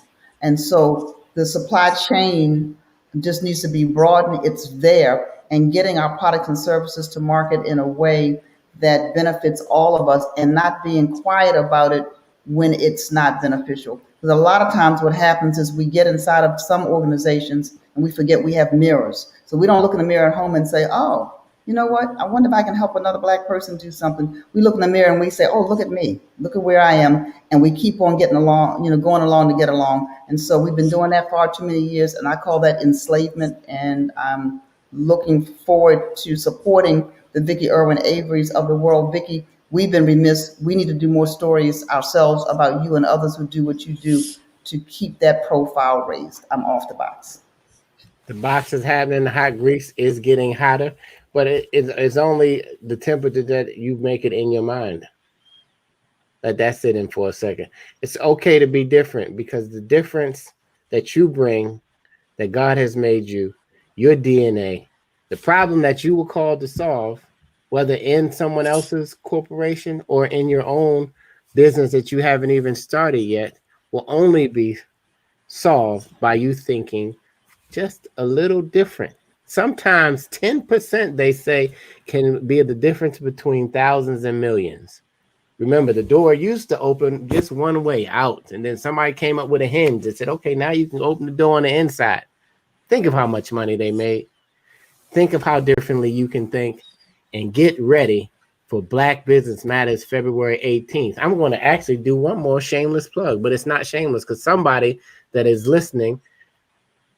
And so the supply chain just needs to be broadened. It's there, and getting our products and services to market in a way that benefits all of us and not being quiet about it when it's not beneficial. Because a lot of times what happens is we get inside of some organizations and we forget we have mirrors. So we don't look in the mirror at home and say, oh, you know what? I wonder if I can help another Black person do something. We look in the mirror and we say, oh, look at me. Look at where I am. And we keep on getting along, going along to get along. And so we've been doing that far too many years. And I call that enslavement. And I'm looking forward to supporting the Vicki Irwin Averys of the world. Vicki, we've been remiss. We need to do more stories ourselves about you and others who do what you do to keep that profile raised. I'm off the box. The box is happening. The hot grease is getting hotter, but it's only the temperature that you make it in your mind. Let that sit in for a second. It's okay to be different, because the difference that you bring, that God has made you, your DNA, the problem that you were called to solve, whether in someone else's corporation or in your own business that you haven't even started yet, will only be solved by you thinking just a little different. Sometimes 10%, they say, can be the difference between thousands and millions. Remember, the door used to open just one way out, and then somebody came up with a hinge and said, okay, now you can open the door on the inside. Think of how much money they made. Think of how differently you can think, and get ready for Black Business Matters February 18th. I'm going to actually do one more shameless plug, but it's not shameless because somebody that is listening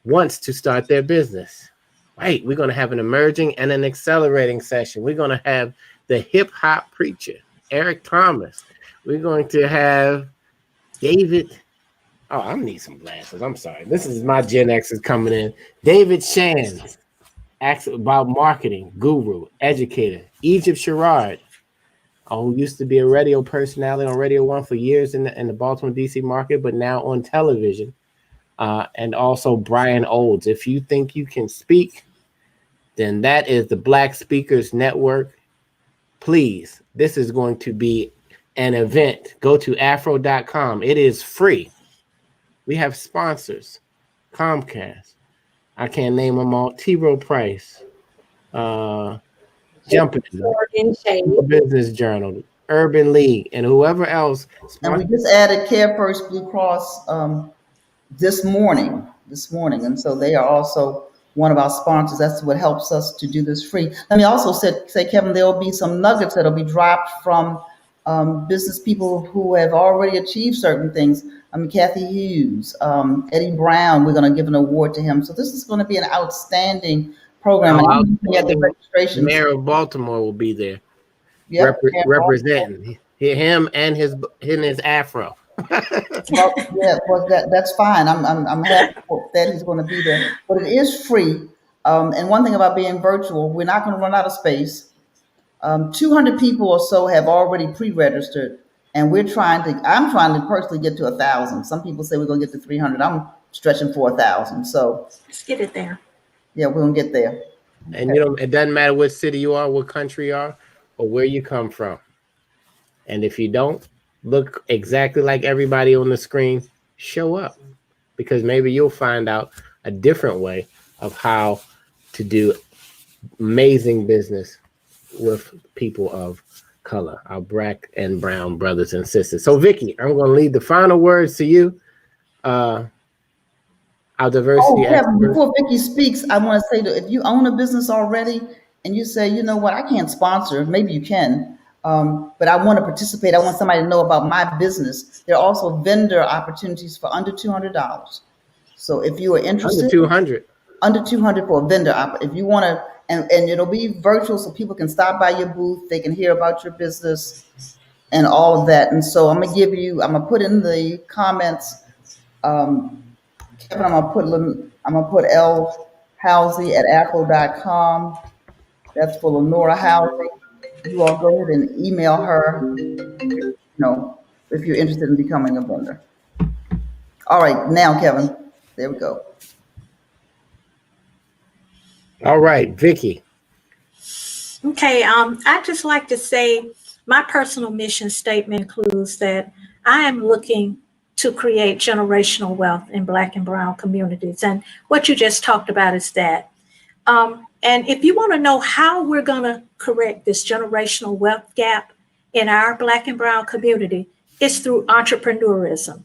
wants to start their business. Right, we're going to have an emerging and an accelerating session. We're going to have the hip hop preacher, Eric Thomas. We're going to have David. Oh, I need some glasses. I'm sorry. This is my Gen X is coming in. David Shands, about marketing guru, educator. Egypt Sherrod, who used to be a radio personality on Radio 1 for years in the Baltimore, D.C. market, but now on television. And also Brian Olds. If you think you can speak, then that is the Black Speakers Network. Please, this is going to be an event. Go to afro.com. It is free. We have sponsors. Comcast. I can't name them all. T. Rowe Price. Jumping. Business Journal. Urban League. And whoever else. And we just added Care First Blue Cross this morning. And so they are also one of our sponsors. That's what helps us to do this free. Let me also say, Kevin, there will be some nuggets that'll be dropped from business people who have already achieved certain things. Kathy Hughes, Eddie Brown, we're going to give an award to him. So this is going to be an outstanding program. And I'm looking at the registrations. Mayor of Baltimore will be there. Yep, representing him and his afro. That's fine. I'm happy that he's going to be there. But it is free. And one thing about being virtual, we're not going to run out of space. 200 people or so have already pre-registered, and I'm trying to personally get to 1,000. Some people say we're going to get to 300. I'm stretching for 1,000. So let's get it there. Yeah, we're going to get there. And it doesn't matter what city you are, what country you are, or where you come from. And if you don't look exactly like everybody on the screen, show up, because maybe you'll find out a different way of how to do amazing business with people of color, our black and brown brothers and sisters. So Vicki, I'm going to leave the final words to you. Our diversity. Kevin, before Vicki speaks, I want to say that if you own a business already and you say, you know what, I can't sponsor, maybe you can, but I want to participate. I want somebody to know about my business. There are also vendor opportunities for under $200. So if you are interested, under 200 for a vendor. If you want to, and it'll be virtual, so people can stop by your booth. They can hear about your business and all of that. And so I'm gonna put in the comments, Kevin, I'm gonna put L Housey at afro.com. That's for Lenora Housey. You all go ahead and email her, if you're interested in becoming a vendor. All right, now, Kevin, there we go. All right, Vicki. Okay, I'd just like to say my personal mission statement includes that I am looking to create generational wealth in Black and Brown communities. And what you just talked about is that. And if you want to know how we're going to correct this generational wealth gap in our Black and Brown community, it's through entrepreneurism,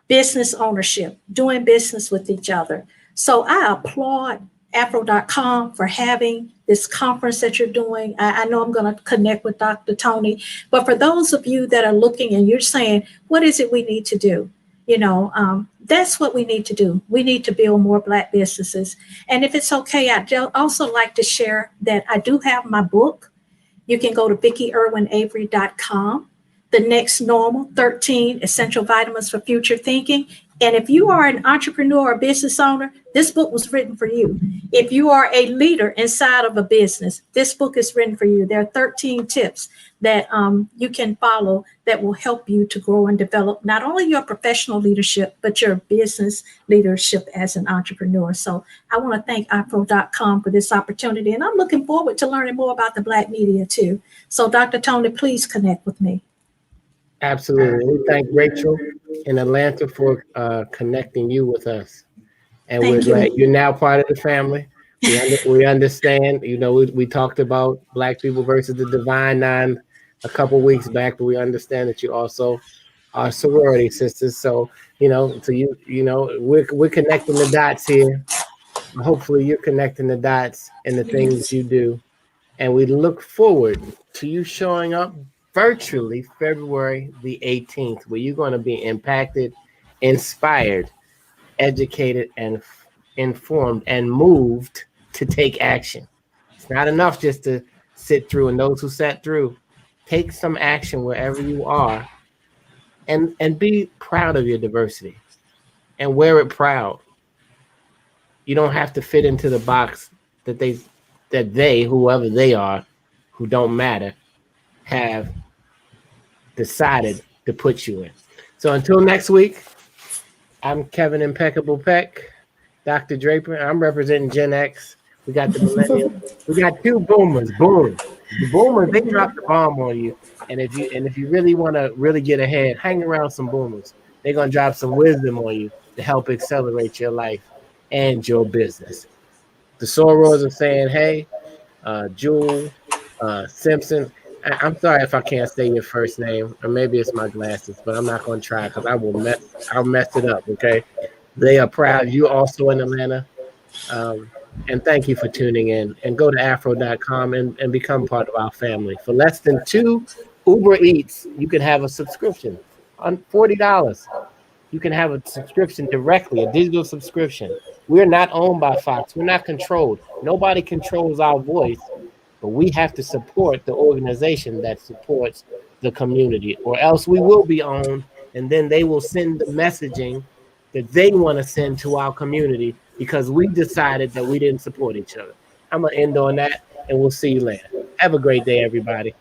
business ownership, doing business with each other. So I applaud afro.com for having this conference that you're doing. I know I'm going to connect with Dr. Tony, but for those of you that are looking and you're saying, what is it we need to do? That's what we need to do. We need to build more Black businesses. And if it's okay, I'd also like to share that I do have my book. You can go to VickiIrwinAvery.com. The Next Normal, 13 Essential Vitamins for Future Thinking. And if you are an entrepreneur or business owner, this book was written for you. If you are a leader inside of a business, this book is written for you. There are 13 tips that you can follow that will help you to grow and develop not only your professional leadership, but your business leadership as an entrepreneur. So I want to thank afro.com for this opportunity. And I'm looking forward to learning more about the Black media too. So Dr. Tony, please connect with me. Absolutely. We thank Rachel in Atlanta for connecting you with us. And we're glad you're now part of the family. We understand, we talked about Black people versus the Divine Nine a couple weeks back, but we understand that you also are sorority sisters. So, we're connecting the dots here. Hopefully you're connecting the dots in the things you do. And we look forward to you showing up virtually February the 18th, where you're going to be impacted, inspired, educated, and informed, and moved to take action. It's not enough just to sit through, and those who sat through, take some action wherever you are, and be proud of your diversity and wear it proud. You don't have to fit into the box that they, whoever they are, who don't matter, have decided to put you in. So until next week, I'm Kevin Impeccable Peck, Dr. Draper. I'm representing Gen X. We got the millennial. We got two boomers. Boom. The boomers, they drop the bomb on you. And if you really want to really get ahead, hang around some boomers. They're gonna drop some wisdom on you to help accelerate your life and your business. The Soros are saying, hey, Jewel, Simpson. I'm sorry if I can't say your first name, or maybe it's my glasses, but I'm not going to try because I'll mess it up. Okay, they are proud. You also in Atlanta. And thank you for tuning in. And go to afro.com and become part of our family. For less than $2 Uber Eats, you can have a subscription on $40. You can have a subscription directly, a digital subscription. We're not owned by Fox. We're not controlled. Nobody controls our voice, but we have to support the organization that supports the community, or else we will be owned, and then they will send the messaging that they want to send to our community because we decided that we didn't support each other. I'm going to end on that, and we'll see you later. Have a great day, everybody.